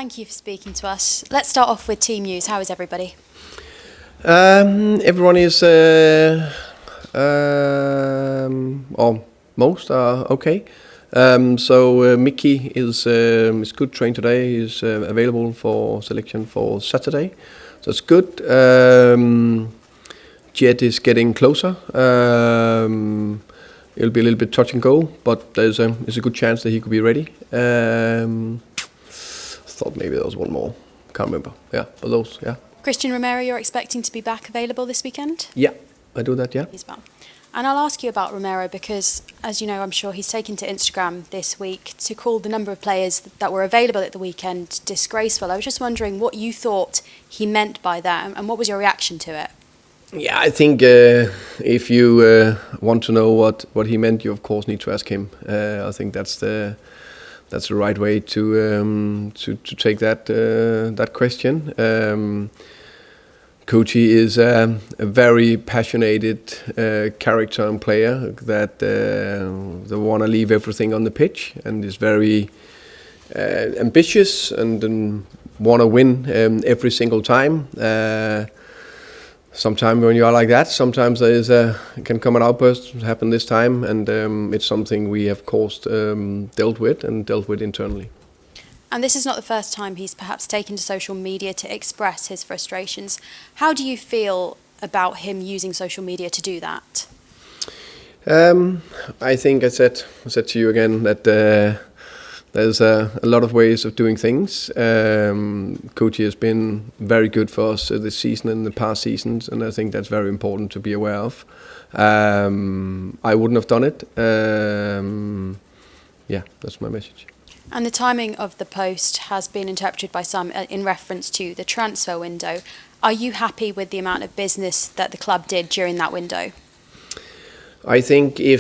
Thank you for speaking to us. Let's start off with team news. How is everybody? Everyone is, or most are okay. Mickey is good, trained today. He's available for selection for Saturday, so it's good. Jed is getting closer. It'll be a little bit touch and go, but there's a good chance that he could be ready. Thought maybe there was one more. Can't remember. Yeah, but those, yeah. Christian Romero, you're expecting to be back available this weekend? Yeah, I do that, yeah. He's back. And I'll ask you about Romero because, as you know, I'm sure he's taken to Instagram this week to call the number of players that were available at the weekend disgraceful. I was just wondering what you thought he meant by that and what was your reaction to it? Yeah, I think if you want to know what he meant, you of course need to ask him. I think that's the right way to take that question. Coachy is a very passionate character and player that they want to leave everything on the pitch and is very ambitious and want to win every single time. Sometimes when you are like that, sometimes there can come an outburst, happen this time, and it's something we have, of course, dealt with internally. And this is not the first time he's perhaps taken to social media to express his frustrations. How do you feel about him using social media to do that? I think I said to you again that there's a lot of ways of doing things. Coachy has been very good for us this season and the past seasons, and I think that's very important to be aware of. I wouldn't have done it. Yeah, that's my message. And the timing of the post has been interpreted by some in reference to the transfer window. Are you happy with the amount of business that the club did during that window? I think I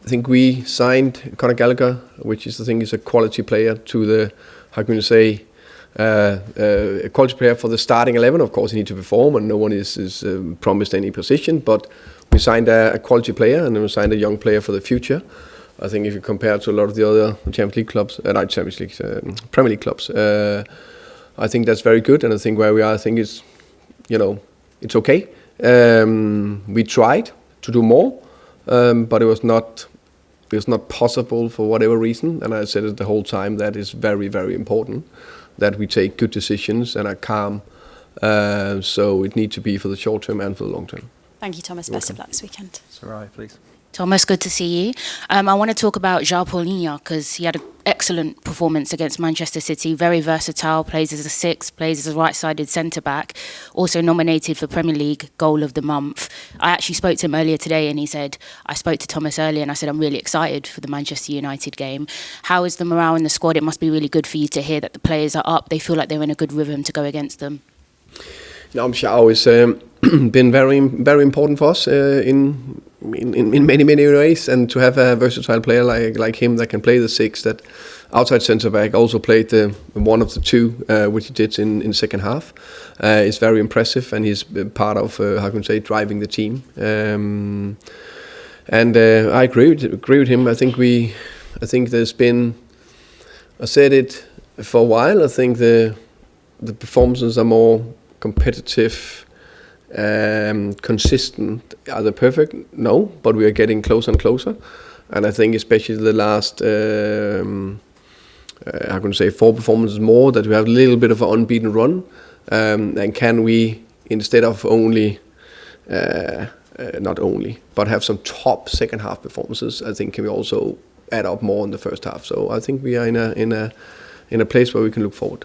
think we signed Conor Gallagher, which is is a quality player to the, how can you say, a quality player for the starting 11. Of course, he needs to perform, and no one is promised any position. But we signed a quality player, and then we signed a young player for the future. I think if you compare to a lot of the other Champions League clubs, Premier League clubs, I think that's very good. And I think where we are, I think it's okay. We tried to do more, but it was not possible for whatever reason. And I said it the whole time, that is very, very important, that we take good decisions and are calm. So it needs to be for the short term and for the long term. Thank you, Thomas. Best of luck this weekend. Sarai, please. Thomas, good to see you. I want to talk about João Paulinho because he had an excellent performance against Manchester City. Very versatile, plays as a six, plays as a right-sided centre-back. Also nominated for Premier League Goal of the Month. I actually spoke to him earlier today and he said, I spoke to Thomas earlier and I said, I'm really excited for the Manchester United game. How is the morale in the squad? It must be really good for you to hear that the players are up. They feel like they're in a good rhythm to go against them. João has been very, very important for us in many ways, and to have a versatile player like him that can play the six, that outside centre back also played the one of the two, which he did in second half, is very impressive, and he's part of how can you say, driving the team. And I agree with him. I think there's been, I said it for a while. I think the performances are more competitive, consistent. Are they perfect? No, but we are getting closer and closer. And I think especially the last, how can I say, 4 performances more, that we have a little bit of an unbeaten run. And can we, instead of only, not only, but have some top second half performances, I think can we also add up more in the first half. So I think we are in a place where we can look forward.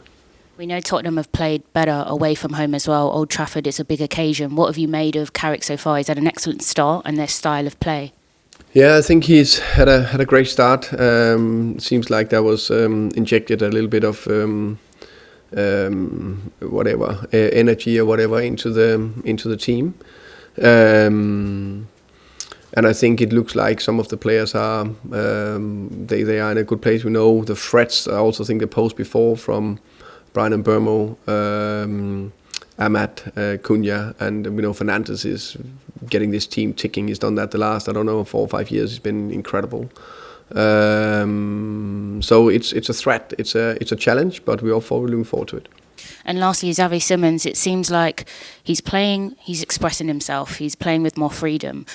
We know Tottenham have played better away from home as well. Old Trafford is a big occasion. What have you made of Carrick so far? He's had an excellent start and their style of play. Yeah, I think he's had a great start. Seems like there was injected a little bit of energy or whatever into the team. And I think it looks like some of the players are they are in a good place. We know the threats. I also think the post before from Brian and Burmo, Amat, Cunha, and we know Fernandes is getting this team ticking. He's done that the last, 4 or 5 years. He's been incredible. So it's a threat, it's a challenge, but we're all looking forward to it. And lastly, Xavi Simons, it seems like he's playing, he's expressing himself, he's playing with more freedom.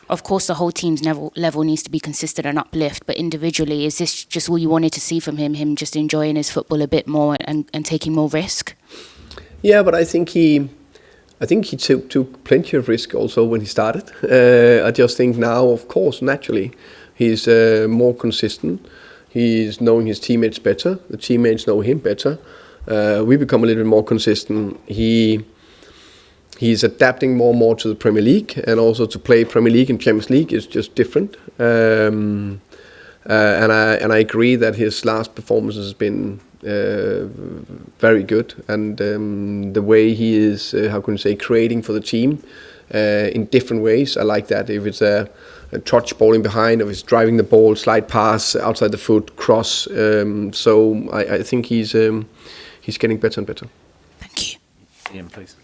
Of course, the whole team's level needs to be consistent and uplift, but individually, is this just all you wanted to see from him just enjoying his football a bit more and taking more risk? Yeah, but I think he took plenty of risk also when he started. I just think now, of course, naturally, he's more consistent. He's knowing his teammates better. The teammates know him better. We become a little bit more consistent. He's adapting more and more to the Premier League, and also to play Premier League and Champions League is just different. And I agree that his last performance has been very good, and the way he is, creating for the team in different ways. I like that. If it's a touch ball in behind, if it's driving the ball, slide pass, outside the foot, cross. So I think he's getting better and better. Thank you. Ian, please.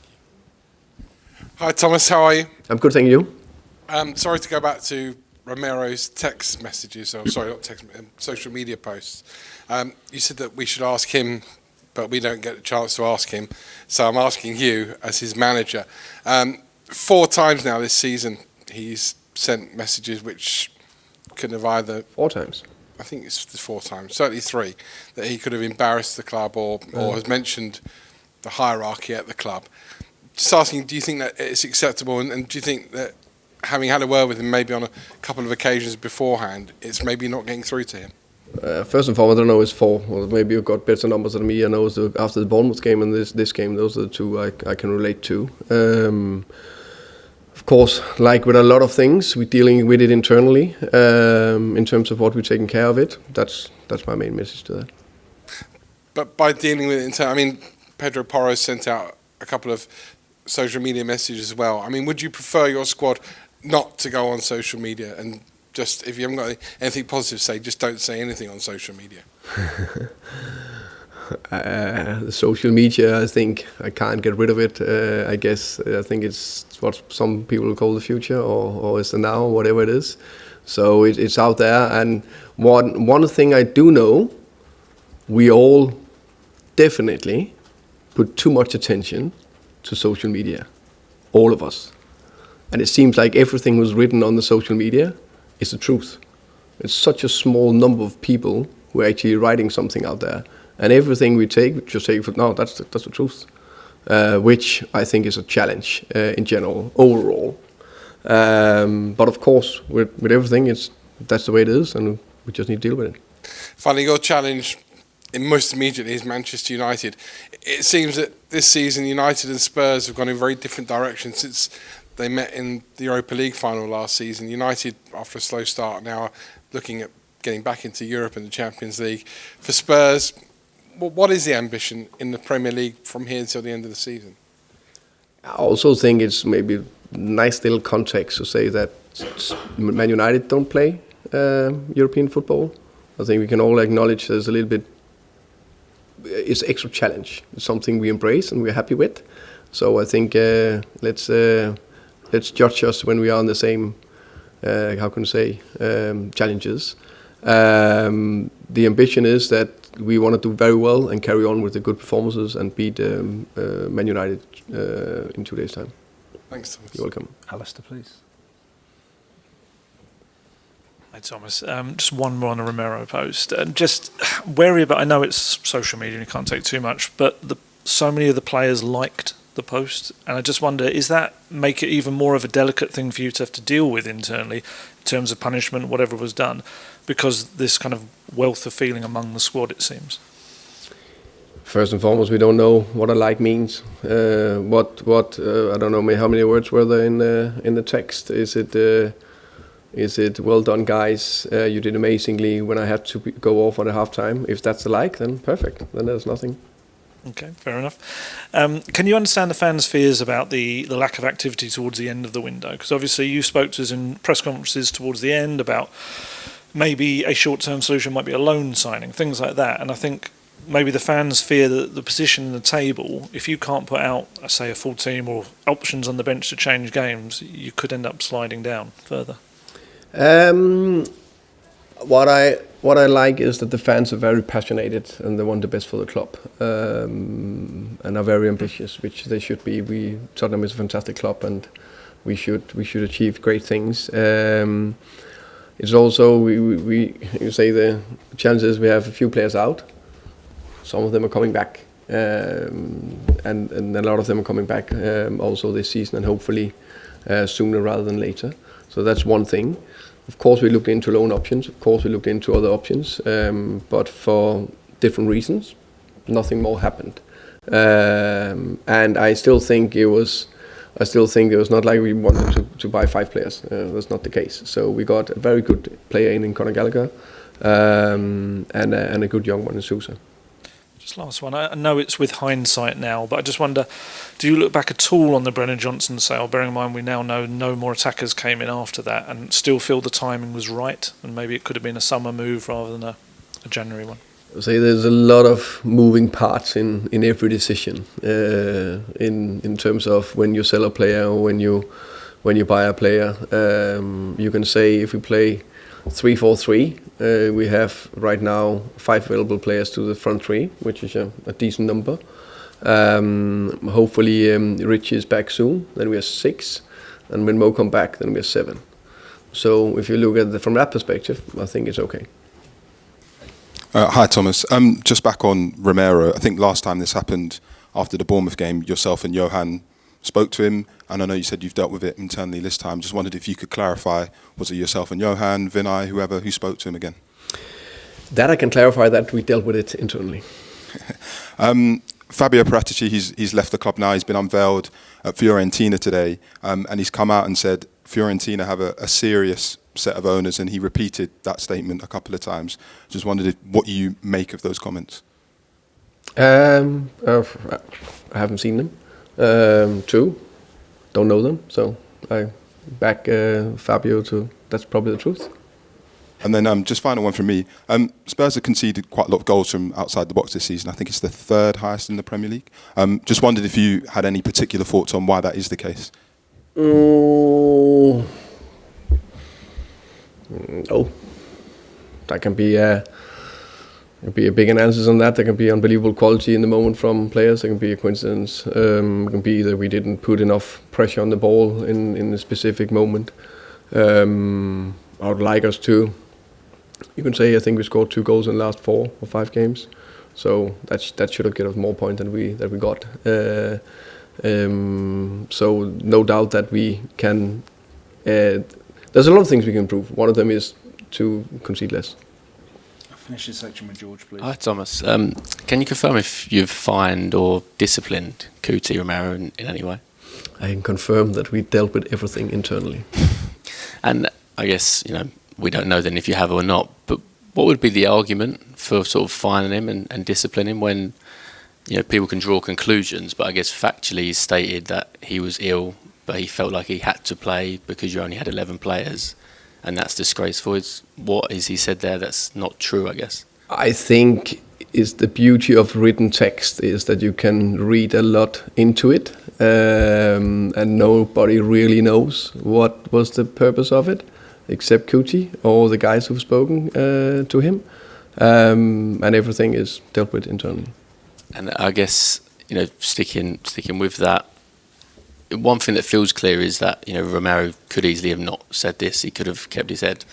Hi Thomas, how are you? I'm good, thank you. Sorry to go back to Romero's text messages, or sorry, not text, social media posts. You said that we should ask him, but we don't get a chance to ask him. So I'm asking you as his manager. 4 times now this season he's sent messages which could have either... 4 times? I think it's 4 times, certainly 3, that he could have embarrassed the club or has mentioned the hierarchy at the club. Just asking, do you think that it's acceptable, and do you think that having had a word with him maybe on a couple of occasions beforehand, it's maybe not getting through to him? First and foremost, I don't know it's 4. Or maybe you've got better numbers than me. I know after the Bournemouth game and this game, those are the 2 I can relate to. Of course, like with a lot of things, we're dealing with it internally in terms of what we're taking care of it. That's my main message to that. But by dealing with it internally, I mean, Pedro Porro sent out a couple of social media messages as well. I mean, would you prefer your squad not to go on social media, and just, if you haven't got anything positive to say, just don't say anything on social media? The social media, I think I can't get rid of it. I think it's what some people will call the future, or is the now, whatever it is. So it's out there, and one thing I do know, we all definitely put too much attention to social media, all of us. And it seems like everything was written on the social media is the truth. It's such a small number of people who are actually writing something out there. And everything we just take for, no, that's the truth. Which I think is a challenge in general, overall. But of course, with everything, that's the way it is, and we just need to deal with it. Finally, your challenge most immediately is Manchester United. It seems that this season United and Spurs have gone in very different directions since they met in the Europa League final last season. United, after a slow start, now are looking at getting back into Europe and the Champions League. For Spurs, what is the ambition in the Premier League from here until the end of the season? I also think it's maybe a nice little context to say that Man United don't play European football. I think we can all acknowledge there's a little bit, it's extra challenge. It's something we embrace and we're happy with. So I think let's judge us when we are on the same, challenges. The ambition is that we want to do very well and carry on with the good performances and beat Man United in 2 days' time. Thanks, Thomas. You're welcome. Alistair, please. Hi Thomas, just one more on the Romero post. Just wary about, I know it's social media and you can't take too much, but so many of the players liked the post, and I just wonder, is that make it even more of a delicate thing for you to have to deal with internally in terms of punishment, whatever was done, because this kind of wealth of feeling among the squad, it seems? First and foremost, we don't know what a like means. I don't know how many words were there in the text. Is it well done, guys? You did amazingly when I had to go off at a half-time. If that's the like, then perfect. Then there's nothing. Okay, fair enough. Can you understand the fans' fears about the lack of activity towards the end of the window? Because obviously you spoke to us in press conferences towards the end about maybe a short-term solution might be a loan signing, things like that. And I think maybe the fans fear that the position in the table, if you can't put out, say, a full team or options on the bench to change games, you could end up sliding down further. What I like is that the fans are very passionate and they want the best for the club, and are very ambitious, which they should be. Tottenham is a fantastic club, and we should achieve great things. It's also you say the challenge is we have a few players out. Some of them are coming back, and a lot of them are coming back also this season, and hopefully sooner rather than later. So that's one thing. Of course, we looked into loan options. Of course, we looked into other options, but for different reasons, nothing more happened. And I still think it was not like we wanted to buy 5 players. That's not the case. So we got a very good player in Conor Gallagher, and a good young one in Sousa. Just last one. I know it's with hindsight now, but I just wonder, do you look back at all on the Brennan Johnson sale, bearing in mind we now know no more attackers came in after that, and still feel the timing was right, and maybe it could have been a summer move rather than a January one? So there's a lot of moving parts in every decision, in terms of when you sell a player or when you buy a player. You can say if we play 3-4-3, we have right now 5 available players to the front 3, which is a decent number. Hopefully Richie is back soon, then we are 6, and when Mo come back, then we are 7. So if you look at it from that perspective, I think it's okay. Hi Thomas, just back on Romero. I think last time this happened after the Bournemouth game, yourself and Johan spoke to him, and I know you said you've dealt with it internally this time. Just wondered if you could clarify, was it yourself and Johan, Vinay, whoever, who spoke to him again? That I can clarify that we dealt with it internally. Fabio Paratici, he's left the club now. He's been unveiled at Fiorentina today, and he's come out and said Fiorentina have a serious set of owners, and he repeated that statement a couple of times. Just wondered what you make of those comments. I haven't seen them. True, don't know them, so I back Fabio to that's probably the truth. And then just final one from me. Spurs have conceded quite a lot of goals from outside the box this season. I think it's the 3rd highest in the Premier League. Just wondered if you had any particular thoughts on why that is the case. Oh, that can be a big analysis on that. There can be unbelievable quality in the moment from players. There can be a coincidence. It can be that we didn't put enough pressure on the ball in a specific moment. I would like us to. You can say I think we scored 2 goals in the last 4 or 5 games, so that should have given us more points than we got. So no doubt that we can. There's a lot of things we can improve. One of them is to concede less. I'll finish this section with George, please. Hi Thomas, can you confirm if you've fined or disciplined Cuti Romero in any way? I can confirm that we dealt with everything internally. And I guess, we don't know then if you have or not, but what would be the argument for sort of fining him and disciplining him when, people can draw conclusions, but I guess factually he stated that he was ill, but he felt like he had to play because you only had 11 players, and that's disgraceful. What is he said there that's not true, I guess? I think is the beauty of written text is that you can read a lot into it, and nobody really knows what was the purpose of it, except Cuti or the guys who've spoken to him, and everything is dealt with internally. And I guess, sticking with that, one thing that feels clear is that, Romero could easily have not said this. He could have kept his head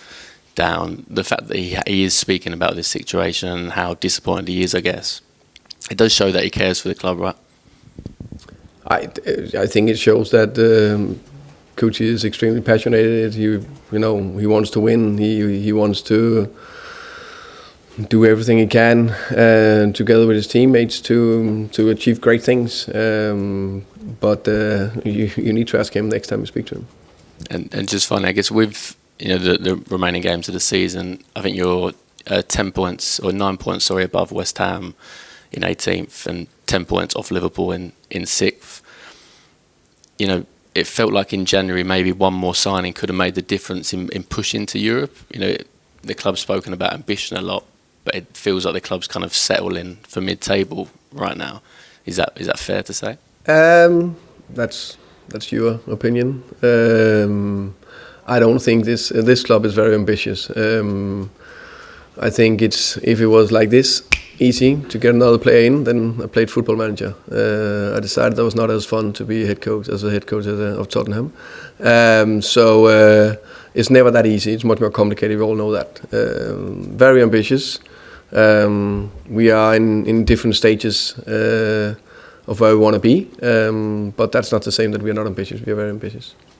down. The fact that he is speaking about this situation and how disappointed he is, I guess, it does show that he cares for the club, right? I think it shows that Cuti is extremely passionate. He wants to win. He wants to do everything he can together with his teammates to achieve great things. But you need to ask him next time you speak to him. And just finally, I guess with the remaining games of the season, I think you're 10 points or 9 points, above West Ham in 18th and 10 points off Liverpool in 6th. It felt like in January maybe one more signing could have made the difference in pushing to Europe. The club's spoken about ambition a lot, but it feels like the club's kind of settling for mid-table right now. Is that fair to say? That's your opinion. I don't think this club is very ambitious. I think if it was like this, easy to get another player in, then I played Football Manager. I decided that was not as fun to be a head coach of Tottenham. It's never that easy. It's much more complicated. We all know that. Very ambitious. We are in different stages of where we want to be, but that's not the same that we are not ambitious. We are very ambitious.